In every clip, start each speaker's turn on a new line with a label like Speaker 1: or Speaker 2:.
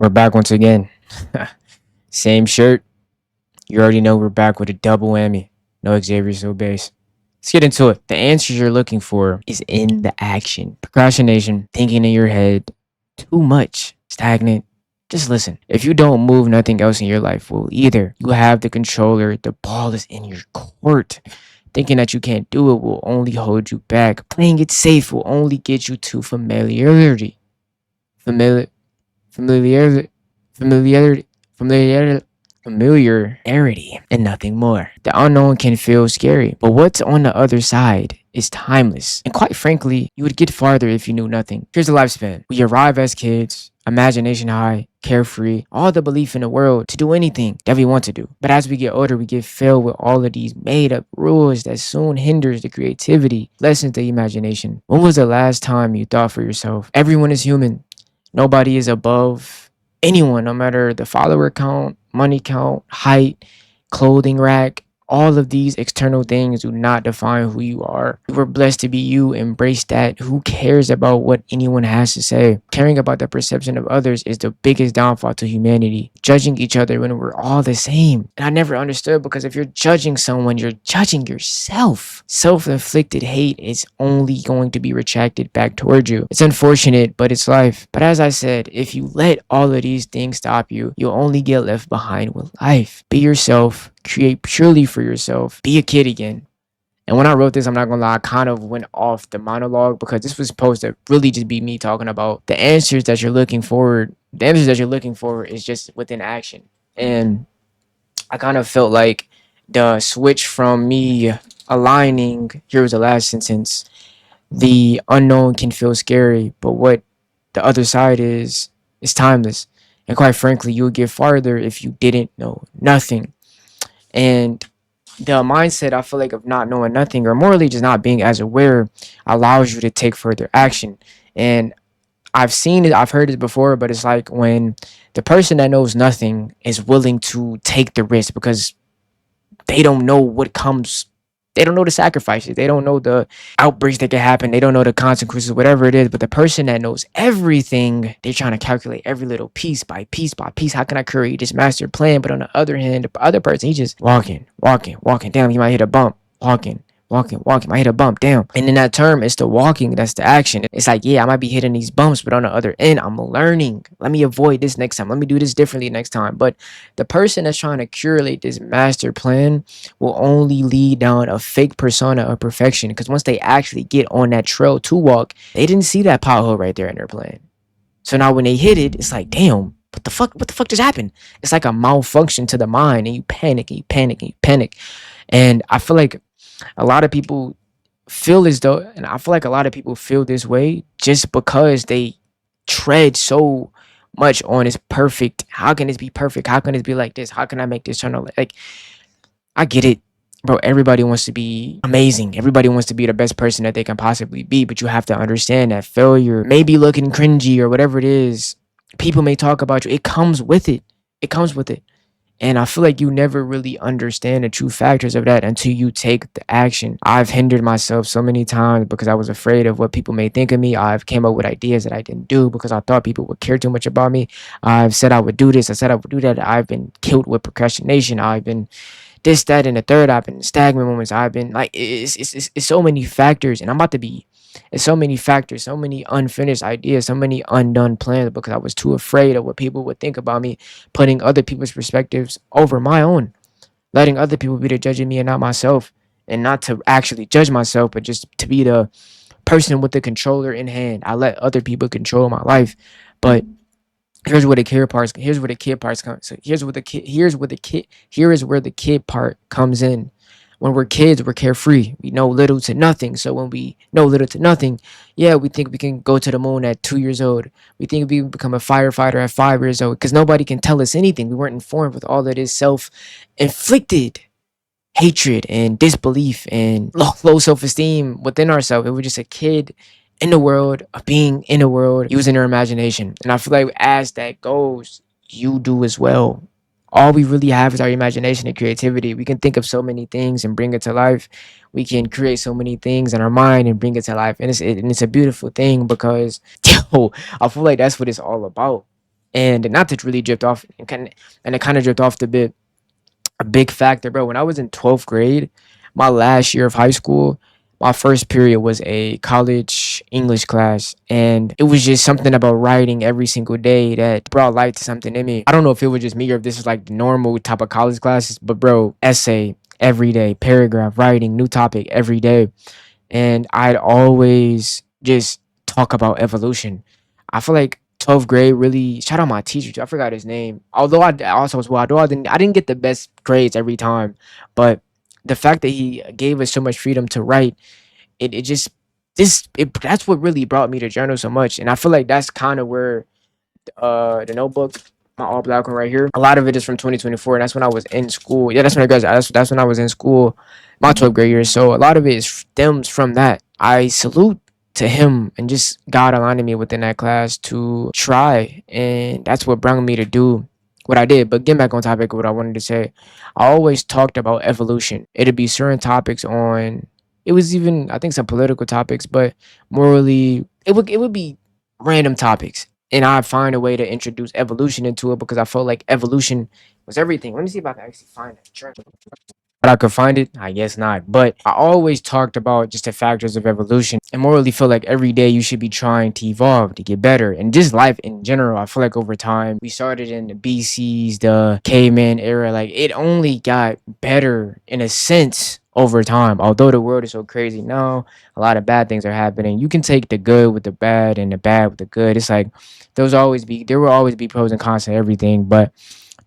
Speaker 1: We're back once again. Same shirt. You already know we're back with a double whammy. No Xavier so base. Let's get into it. The answers you're looking for is in the action. Procrastination, thinking in your head, too much, stagnant. Just listen. If you don't move, nothing else in your life will either. You have the controller, the ball is in your court. Thinking that you can't do it will only hold you back. Playing it safe will only get you to familiarity. Familiar familiarity, familiarity, familiarity, familiarity, and nothing more. The unknown can feel scary, but what's on the other side is timeless. And quite frankly, you would get farther if you knew nothing. Here's the lifespan. We arrive as kids, imagination high, carefree, all the belief in the world to do anything that we want to do. But as we get older, we get filled with all of these made up rules that soon hinders the creativity, lessens the imagination. When was the last time you thought for yourself? Everyone is human. Nobody is above anyone, no matter the follower count, money count, height, clothing rack. All of these external things do not define who you are. You were blessed to be you. Embrace that. Who cares about what anyone has to say? Caring about the perception of others is the biggest downfall to humanity. Judging each other when we're all the same. And I never understood, because if you're judging someone, you're judging yourself. Self-inflicted hate is only going to be retracted back towards you. It's unfortunate, but it's life. But as I said, if you let all of these things stop you, you'll only get left behind with life. Be yourself. Create purely for yourself. Be a kid again. And when I wrote this, I'm not gonna lie, I kind of went off the monologue, because this was supposed to really just be me talking about the answers that you're looking for. The answers that you're looking for is just within action. And I kind of felt like the switch from me aligning, here was the last sentence, the unknown can feel scary, but what the other side is timeless. And quite frankly, you would get farther if you didn't know nothing. And the mindset, I feel like, of not knowing nothing, or morally just not being as aware, allows you to take further action. And I've seen it, I've heard it before, but it's like when the person that knows nothing is willing to take the risk, because they don't know what comes. They don't know the sacrifices. They don't know the outbreaks that can happen. They don't know the consequences, whatever it is. But the person that knows everything, they're trying to calculate every little piece by piece by piece. How can I create this master plan? But on the other hand, the other person, he just walking, walking, walking. Damn, he might hit a bump. Walking, walking, walking. Might hit a bump. Damn. And in that term, it's the walking. That's the action. It's like, yeah, I might be hitting these bumps, but on the other end, I'm learning. Let me avoid this next time. Let me do this differently next time. But the person that's trying to curate this master plan will only lead down a fake persona of perfection, because once they actually get on that trail to walk, they didn't see that pothole right there in their plan. So now when they hit it, it's like, damn, what the fuck just happened? It's like a malfunction to the mind, and you panic and you panic and you panic. And I feel like a lot of people feel as though, and I feel like a lot of people feel this way just because they tread so much on it's perfect. How can this be perfect? How can this be like this? How can I make this turn out? Like, I get it, bro. Everybody wants to be amazing. Everybody wants to be the best person that they can possibly be. But you have to understand that failure may be looking cringy or whatever it is. People may talk about you. It comes with it. It comes with it. And I feel like you never really understand the true factors of that until you take the action. I've hindered myself so many times because I was afraid of what people may think of me. I've came up with ideas that I didn't do because I thought people would care too much about me. I've said I would do this. I said I would do that. I've been killed with procrastination. I've been this, that, and the third. I've been stagnant moments. I've been like, it's so many factors. And I'm about to be, it's so many factors, so many unfinished ideas, so many undone plans, because I was too afraid of what people would think about me, putting other people's perspectives over my own, letting other people be the judge of me and not myself, and not to actually judge myself, but just to be the person with the controller in hand. I let other people control my life. But here's where the kid parts. Here's where the kid parts come. So here's where the kid. Here's where the kid. Here is where the kid part comes in. When we're kids, we're carefree. We know little to nothing. So when we know little to nothing, yeah, we think we can go to the moon at 2 years old. We think we can become a firefighter at 5 years old, because nobody can tell us anything. We weren't informed with all of this self-inflicted hatred and disbelief and low self-esteem within ourselves. We were just a kid in the world, of being in the world, using our imagination. And I feel like as that goes, you do as well. All we really have is our imagination and creativity. We can think of so many things and bring it to life. We can create so many things in our mind and bring it to life. And it's a beautiful thing, because, yo, I feel like that's what it's all about. And not to really drift off and it kind of drift off the bit, a big factor, bro. When I was in 12th grade, my last year of high school, my first period was a college English class. And it was just something about writing every single day that brought light to something in me. I don't know if it was just me or if this is like the normal type of college classes, but bro, essay every day, paragraph, writing, new topic every day. And I'd always just talk about evolution. I feel like 12th grade really shout out my teacher too. I forgot his name. Although I also as well, although I didn't get the best grades every time, but the fact that he gave us so much freedom to write, it just that's what really brought me to journal so much. And I feel like that's kind of where the notebook, my all black one right here. A lot of it is from 2024, and that's when I was in school. Yeah, that's when I graduated. That's when I was in school, my 12th grade year. So a lot of it stems from that. I salute to him and just God aligning me within that class to try, and that's what brought me to do what I did. But getting back on topic, what I wanted to say, I always talked about evolution. It'd be certain topics on. It was even I think some political topics, but morally, it would be random topics and I find a way to introduce evolution into it because I felt like evolution was everything. Let me see if I can actually find it. But I could find it? I guess not. But I always talked about just the factors of evolution and morally feel like every day you should be trying to evolve, to get better. And just life in general, I feel like over time, we started in the BCs, the caveman era, like it only got better in a sense over time. Although the world is so crazy now, a lot of bad things are happening. You can take the good with the bad and the bad with the good. It's like there will always be pros and cons to everything, but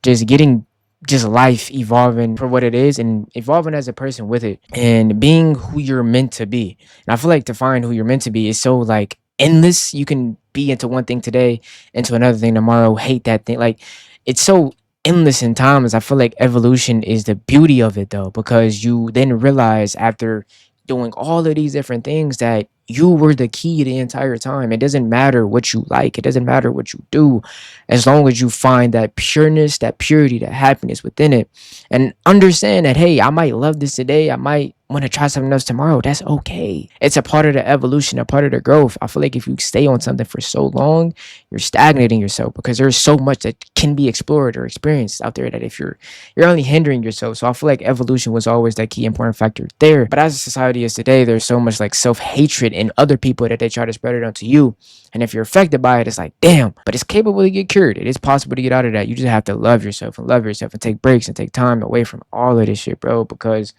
Speaker 1: just getting just life evolving for what it is and evolving as a person with it and being who you're meant to be. And I feel like to find who you're meant to be is so like endless. You can be into one thing today, into another thing tomorrow, hate that thing. Like it's so endless in times. I feel like evolution is the beauty of it though, because you then realize after doing all of these different things that you were the key the entire time. It doesn't matter what you like, it doesn't matter what you do as long as you find that pureness, that purity, that happiness within it, and understand that, hey, I might love this today, I might want to try something else tomorrow. That's okay. It's a part of the evolution, a part of the growth. I feel like if you stay on something for so long, you're stagnating yourself because there's so much that can be explored or experienced out there that if you're only hindering yourself. So I feel like evolution was always that key important factor there. But as a society is today, there's so much like self-hatred in other people that they try to spread it onto you. And if you're affected by it, it's like, damn, but it's capable to get cured. It is possible to get out of that. You just have to love yourself and take breaks and take time away from all of this shit, bro. Because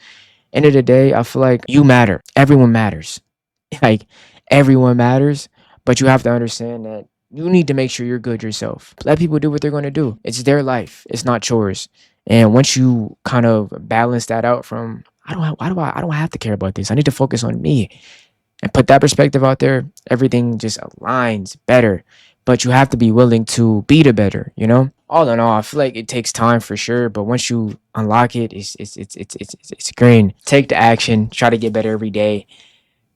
Speaker 1: end of the day, I feel like you matter. Everyone matters. Like everyone matters, but you have to understand that you need to make sure you're good yourself. Let people do what they're going to do. It's their life. It's not yours. And once you kind of balance that out from I don't have to care about this. I need to focus on me and put that perspective out there, everything just aligns better. But you have to be willing to be the better, you know? All in all, I feel like it takes time for sure, but once you unlock it, it's green. Take the action, try to get better every day,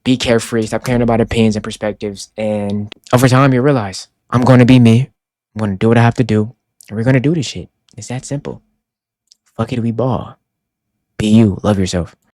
Speaker 1: be carefree, stop caring about opinions and perspectives, and over time you realize I'm gonna be me, I'm gonna do what I have to do, and we're gonna do this shit. It's that simple. Fuck it, we ball. Be you, love yourself.